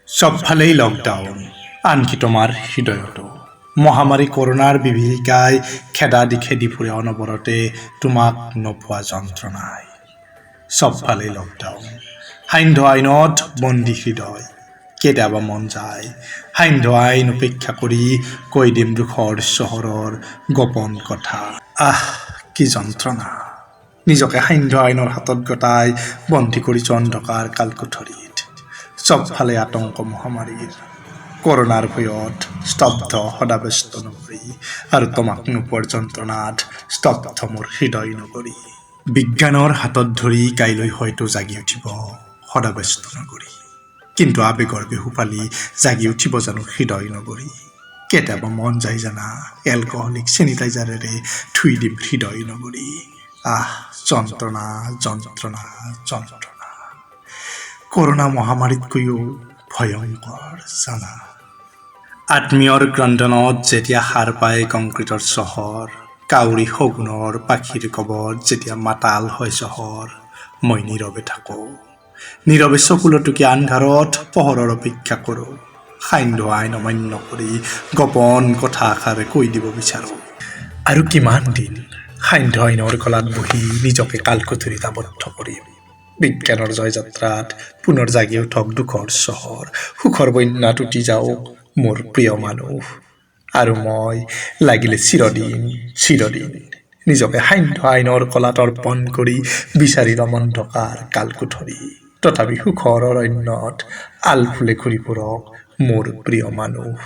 চবফালেই lockdown, আনকি তোমাৰ হৃদয়তো। মহামাৰী কৰোণাৰ বিভীষিকাই খেদা দি খেদি ফুৰে অনবৰতে তোমাক নোপোৱা যন্ত্ৰণাই। চবফালেই লকডাউন, সান্ধ্য আইনত বন্দী হৃদয়। কেতিয়াবা মন যায় সান্ধ্য আইন উপেক্ষা কৰি কৈ দিম দুখৰ চহৰৰ গোপন কথা। কি যন্ত্ৰণা! নিজকে সান্ধ্য আইনৰ হাতত গতাই বন্দী কৰিছো অন্ধকাৰ কালকোঠৰীত। চবফালে আতংক মহামাৰীৰ, কৰোণাৰ ভয়ত স্তব্ধ সদাব্যস্ত নগৰী, আৰু তোমাক নোপোৱাৰ যন্ত্ৰণাত স্তব্ধ মোৰ হৃদয় নগৰী। বিজ্ঞানৰ হাতত ধৰি কাইলৈ হয়তো জাগি উঠিব সদাব্যস্ত নগৰী, কিন্তু আবেগৰ বিহুপালি জাগি উঠিব জানো হৃদয় নগৰী। কেতিয়াবা মন যায় জানা এলকহলিক চেনিটাইজাৰেৰে ধুই দিম হৃদয় নগৰী। যন্ত্ৰণা যন্ত্ৰণা যন্ত্ৰণা, কৰোণা মহামাৰীতকৈও ভয়ংকৰ জানা। আত্মীয়ৰ ক্ৰন্দনত যেতিয়া সাৰ পায় কংক্ৰিটৰ চহৰ, কাউৰী শগুনৰ পাখিৰ কবত যেতিয়া মাতাল হয় চহৰ, মই নীৰৱে থাকোঁ, নীৰৱে চকুলটুকীয়া আন্ধাৰত পোহৰৰ অপেক্ষা কৰোঁ। সান্ধ্য আইন অমান্য কৰি গোপন কথা আশাৰে কৈ দিব বিচাৰোঁ। আৰু কিমান দিন সান্ধ্য আইনৰ গলাত বহি নিজকে কালকোঠৰীত আবদ্ধ কৰিম। বিজ্ঞানৰ জয়যাত্ৰাত পুনৰ জাগি উঠক দুখৰ চহৰ, সুখৰ বন্যাত উটি যাওক মোৰ প্ৰিয় মানুহ। আৰু মই লাগিলে চিৰদিন চিৰদিন নিজকে সান্ধ্য আইনৰ কলাত অৰ্পণ কৰি বিচাৰি ল'ম অন্ধকাৰ কালকোঠৰী। তথাপি সুখৰ অৰণ্যত আলফুলে ঘূৰি ফুৰক মোৰ প্ৰিয় মানুহ।